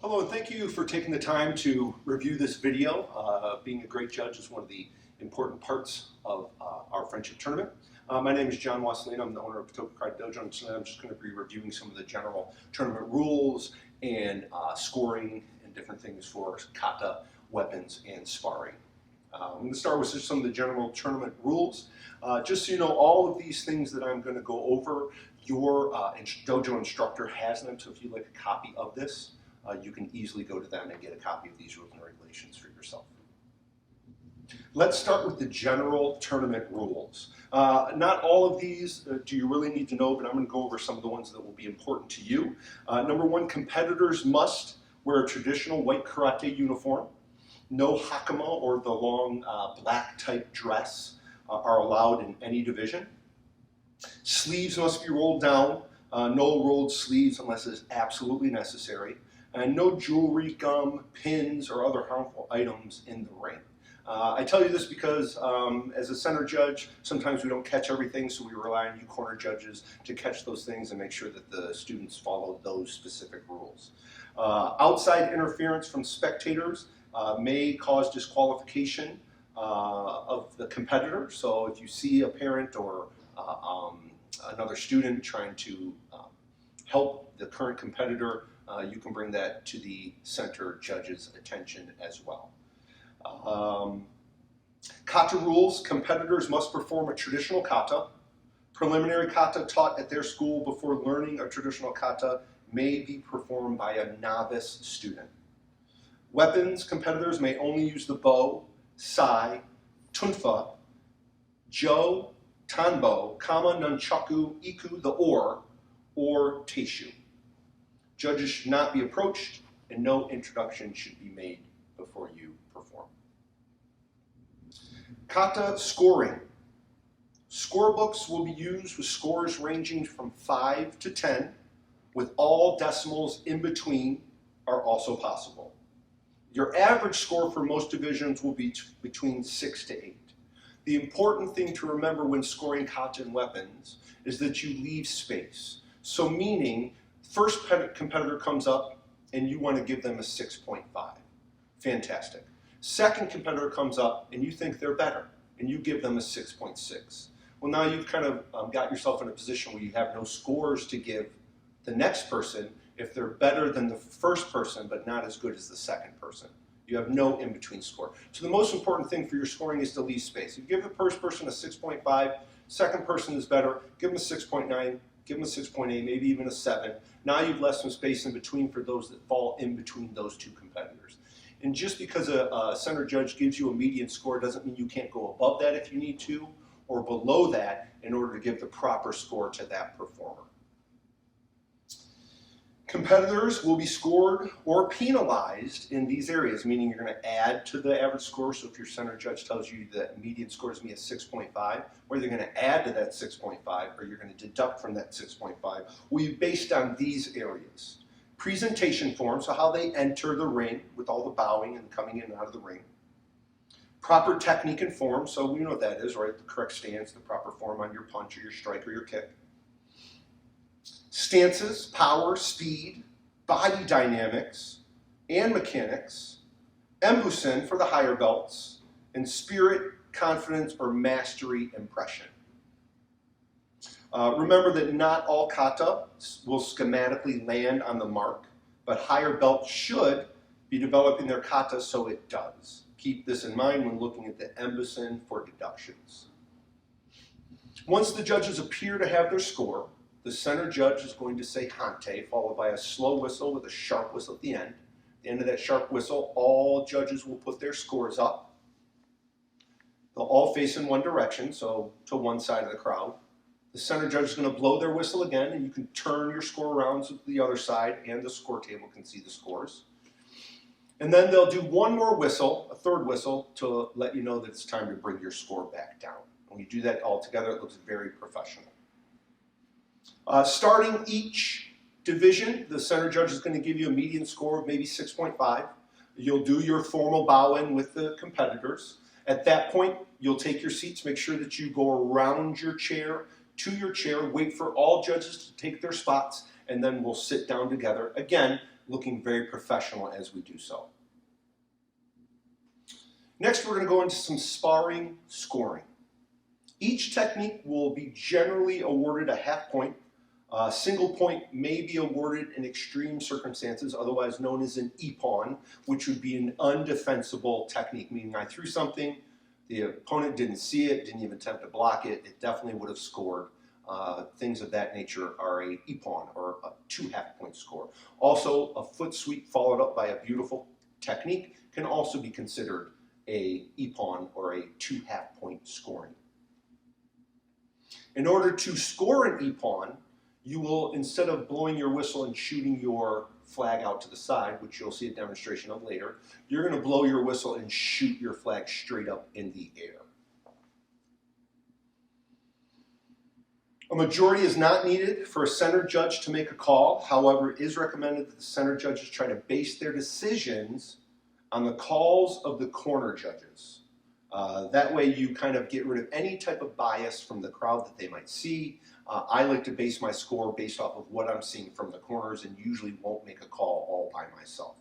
Hello, and thank you for taking the time to review this video. Being a great judge is one of the important parts of our friendship tournament. My name is John Wasselino. I'm the owner of Patoka Karate Dojo, and tonight I'm just going to be reviewing some of the general tournament rules and scoring and different things for kata, weapons, and sparring. I'm going to start with just some of the general tournament rules. Just so you know, all of these things that I'm going to go over, your dojo instructor has them, so if you'd like a copy of this, you can easily go to them and get a copy of these rules and regulations for yourself. Let's start with the general tournament rules. Not all of these do you really need to know, but I'm going to go over some of the ones that will be important to you. Number one, competitors must wear a traditional white karate uniform. No hakama or the long black type dress are allowed in any division. Sleeves must be rolled down. No rolled sleeves unless it's absolutely necessary. And no jewelry, gum, pins, or other harmful items in the ring. I tell you this because as a center judge, sometimes we don't catch everything, so we rely on you corner judges to catch those things and make sure that the students follow those specific rules. Outside interference from spectators may cause disqualification of the competitor. So if you see a parent or another student trying to help the current competitor, you can bring that to the center judge's attention as well. Kata rules: competitors must perform a traditional kata. Preliminary kata taught at their school before learning a traditional kata may be performed by a novice student. Weapons: competitors may only use the bow, sai, tunfa, jo, tanbo, kama, nunchaku, iku, the oar, or teishu. Judges should not be approached, and no introduction should be made before you perform. Kata scoring. Scorebooks will be used with scores ranging from 5 to 10, with all decimals in between are also possible. Your average score for most divisions will be between 6 to 8. The important thing to remember when scoring kata and weapons is that you leave space. So meaning, first competitor comes up and you want to give them a 6.5. Fantastic. Second competitor comes up and you think they're better and you give them a 6.6. Well, now you've kind of got yourself in a position where you have no scores to give the next person if they're better than the first person but not as good as the second person. You have no in-between score. So the most important thing for your scoring is to leave space. If you give the first person a 6.5, second person is better, give them a 6.9, give them a 6.8, maybe even a 7. Now you've left some space in between for those that fall in between those two competitors. And just because a center judge gives you a median score doesn't mean you can't go above that if you need to, or below that in order to give the proper score to that performer. Competitors will be scored or penalized in these areas, meaning you're going to add to the average score. So if your center judge tells you that median score is going to be a 6.5, whether you're going to add to that 6.5 or you're going to deduct from that 6.5, will be based on these areas. Presentation form, so how they enter the ring with all the bowing and coming in and out of the ring. Proper technique and form, so we know what that is, right? The correct stance, the proper form on your punch or your strike or your kick. Stances, power, speed, body dynamics, and mechanics, embusen for the higher belts, and spirit, confidence, or mastery impression. Remember that not all kata will schematically land on the mark, but higher belts should be developing their kata so it does. Keep this in mind when looking at the embusen for deductions. Once the judges appear to have their score, the center judge is going to say hante, followed by a slow whistle with a sharp whistle at the end. At the end of that sharp whistle, all judges will put their scores up. They'll all face in one direction, so to one side of the crowd. The center judge is going to blow their whistle again, and you can turn your score around so the other side and the score table can see the scores. And then they'll do one more whistle, a third whistle, to let you know that it's time to bring your score back down. When you do that all together, it looks very professional. Starting each division, the center judge is going to give you a median score of maybe 6.5. You'll do your formal bow-in with the competitors. At that point, you'll take your seats, make sure that you go around your chair, to your chair, wait for all judges to take their spots, and then we'll sit down together. Again, looking very professional as we do so. Next, we're going to go into some sparring scoring. Each technique will be generally awarded a half point. Single point may be awarded in extreme circumstances, otherwise known as an ippon, which would be an undefensible technique, meaning I threw something, the opponent didn't see it, didn't even attempt to block it, it definitely would have scored. Things of that nature are a ippon, or a 2 half-point score. Also, a foot sweep followed up by a beautiful technique can also be considered a ippon, or a 2 half-point scoring. In order to score an ippon, you will, instead of blowing your whistle and shooting your flag out to the side, which you'll see a demonstration of later, you're going to blow your whistle and shoot your flag straight up in the air. A majority is not needed for a center judge to make a call. However, it is recommended that the center judges try to base their decisions on the calls of the corner judges. That way you kind of get rid of any type of bias from the crowd that they might see. I like to base my score based off of what I'm seeing from the corners and usually won't make a call all by myself.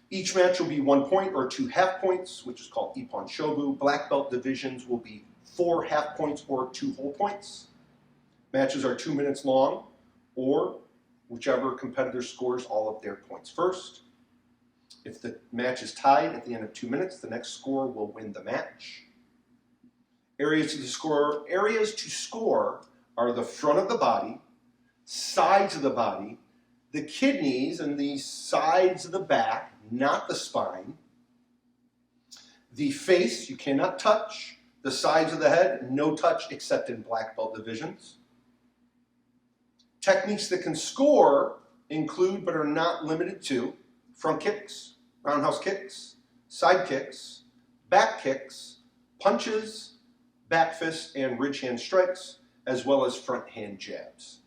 Each match will be 1 point or 2 half points, which is called ippon shobu. Black belt divisions will be 4 half points or 2 whole points. Matches are 2 minutes long, or whichever competitor scores all of their points first. If the match is tied at the end of 2 minutes, the next scorer will win the match. Areas to score are the front of the body, sides of the body, the kidneys and the sides of the back, not the spine. The face, you cannot touch. The sides of the head, no touch except in black belt divisions. Techniques that can score include, but are not limited to, front kicks, roundhouse kicks, side kicks, back kicks, punches, back fists, and ridge hand strikes, as well as front hand jabs.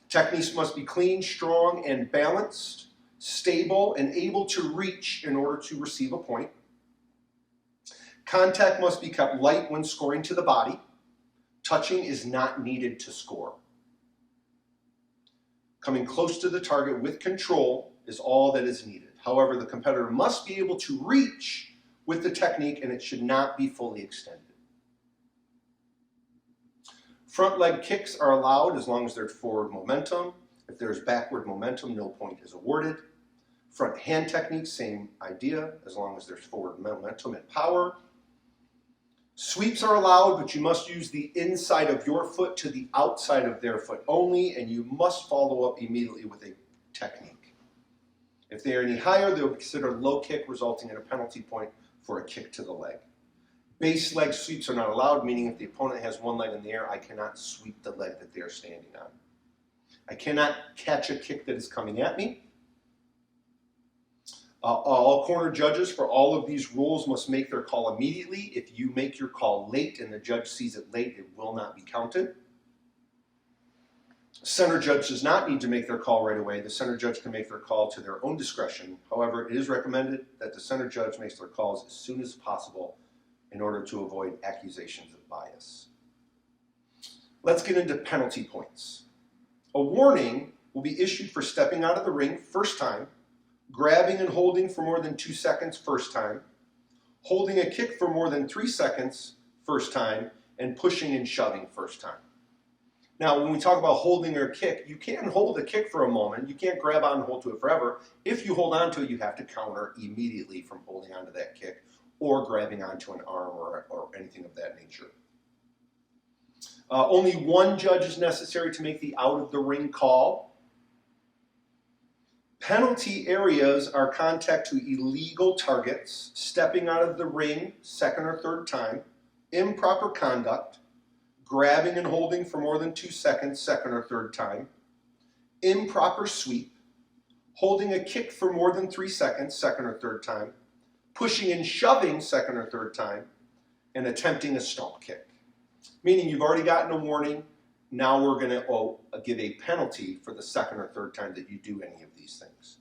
Techniques must be clean, strong, and balanced, stable, and able to reach in order to receive a point. Contact must be kept light when scoring to the body. Touching is not needed to score. Coming close to the target with control is all that is needed. However, the competitor must be able to reach with the technique, and it should not be fully extended. Front leg kicks are allowed as long as there's forward momentum. If there's backward momentum, no point is awarded. Front hand techniques, same idea, as long as there's forward momentum and power. Sweeps are allowed, but you must use the inside of your foot to the outside of their foot only, and you must follow up immediately with a technique. If they are any higher, they'll be considered low kick, resulting in a penalty point for a kick to the leg. Base leg sweeps are not allowed, meaning if the opponent has one leg in the air, I cannot sweep the leg that they are standing on. I cannot catch a kick that is coming at me. All corner judges for all of these rules must make their call immediately. If you make your call late and the judge sees it late, it will not be counted. Center judge does not need to make their call right away. The center judge can make their call to their own discretion. However, it is recommended that the center judge makes their calls as soon as possible in order to avoid accusations of bias. Let's get into penalty points. A warning will be issued for stepping out of the ring first time, grabbing and holding for more than 2 seconds first time, holding a kick for more than 3 seconds first time, and pushing and shoving first time. Now, when we talk about holding or kick, you can hold a kick for a moment. You can't grab on and hold to it forever. If you hold on to it, you have to counter immediately from holding onto that kick or grabbing onto an arm or anything of that nature. Only one judge is necessary to make the out of the ring call. Penalty areas are contact to illegal targets, stepping out of the ring second or third time, improper conduct, grabbing and holding for more than 2 seconds second or third time, improper sweep, holding a kick for more than 3 seconds second or third time, pushing and shoving second or third time, and attempting a stomp kick. Meaning you've already gotten a warning, now we're going to give a penalty for the second or third time that you do any of these things.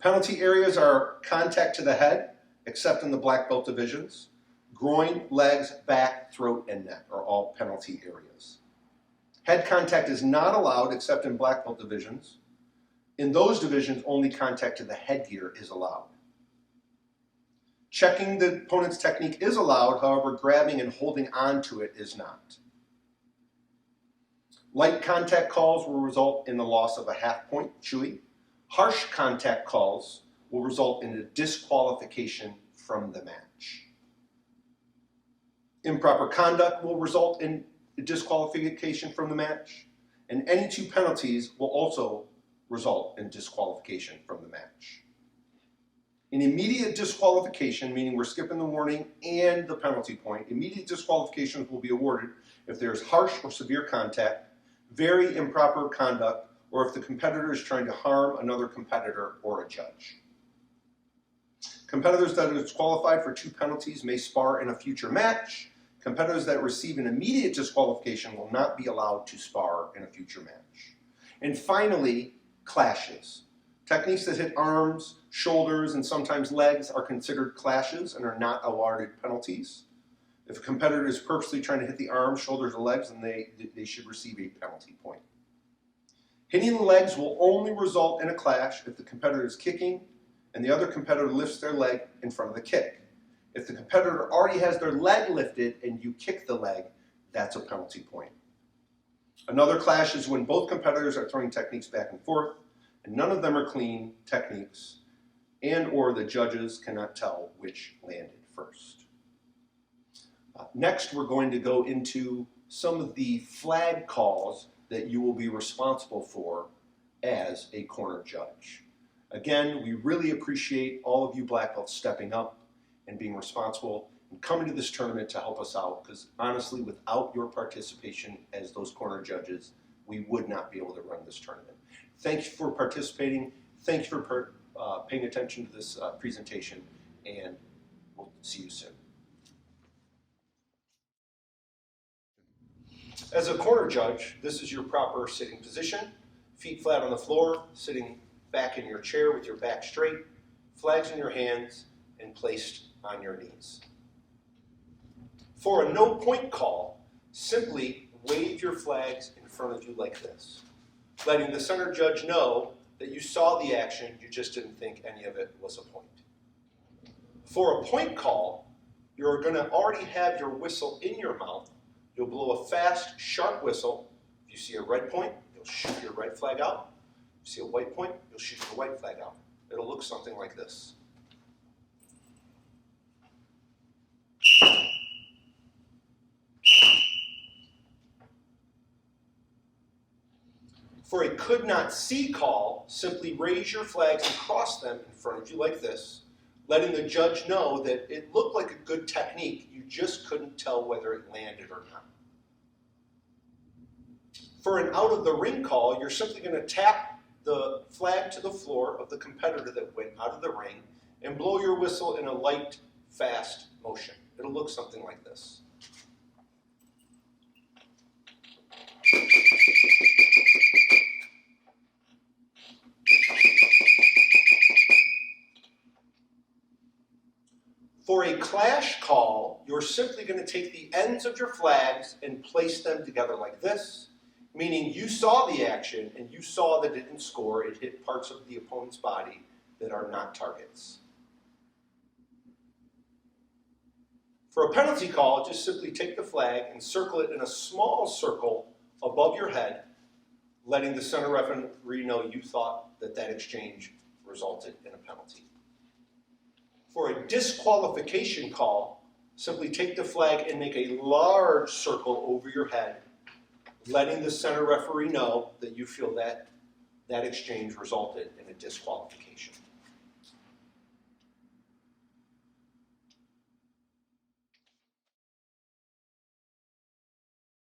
Penalty areas are contact to the head, except in the black belt divisions. Groin, legs, back, throat, and neck are all penalty areas. Head contact is not allowed except in black belt divisions. In those divisions, only contact to the headgear is allowed. Checking the opponent's technique is allowed, however, grabbing and holding on to it is not. Light contact calls will result in the loss of a half point, chewy. Harsh contact calls will result in a disqualification from the match. Improper conduct will result in a disqualification from the match, and any two penalties will also result in disqualification from the match. An immediate disqualification, meaning we're skipping the warning and the penalty point, immediate disqualifications will be awarded if there's harsh or severe contact, very improper conduct, or if the competitor is trying to harm another competitor or a judge. Competitors that are disqualified for two penalties may spar in a future match. Competitors that receive an immediate disqualification will not be allowed to spar in a future match. And finally, clashes. Techniques that hit arms, shoulders, and sometimes legs are considered clashes and are not awarded penalties. If a competitor is purposely trying to hit the arms, shoulders, or legs, then they should receive a penalty point. Hitting the legs will only result in a clash if the competitor is kicking and the other competitor lifts their leg in front of the kick. If the competitor already has their leg lifted and you kick the leg, that's a penalty point. Another clash is when both competitors are throwing techniques back and forth and none of them are clean techniques and or the judges cannot tell which landed first. Next, we're going to go into some of the flag calls that you will be responsible for as a corner judge. Again, we really appreciate all of you black belts stepping up and being responsible and coming to this tournament to help us out, because honestly, without your participation as those corner judges, we would not be able to run this tournament. Thank you for participating. Thank you for paying attention to this presentation, and we'll see you soon. As a corner judge, this is your proper sitting position. Feet flat on the floor, sitting back in your chair with your back straight, flags in your hands, and placed on your knees. For a no point call, simply wave your flags in front of you like this, letting the center judge know that you saw the action, you just didn't think any of it was a point. For a point call, you're going to already have your whistle in your mouth. You'll blow a fast, sharp whistle. If you see a red point, you'll shoot your red flag out. If you see a white point, you'll shoot your white flag out. It'll look something like this. For a could not see call, simply raise your flags and cross them in front of you like this, letting the judge know that it looked like a good technique, you just couldn't tell whether it landed or not. For an out of the ring call, you're simply going to tap the flag to the floor of the competitor that went out of the ring and blow your whistle in a light, fast motion. It'll look something like this. For a clash call, you're simply going to take the ends of your flags and place them together like this, meaning you saw the action and you saw that it didn't score, it hit parts of the opponent's body that are not targets. For a penalty call, just simply take the flag and circle it in a small circle above your head, letting the center referee know you thought that that exchange resulted in a penalty. For a disqualification call, simply take the flag and make a large circle over your head, letting the center referee know that you feel that that exchange resulted in a disqualification.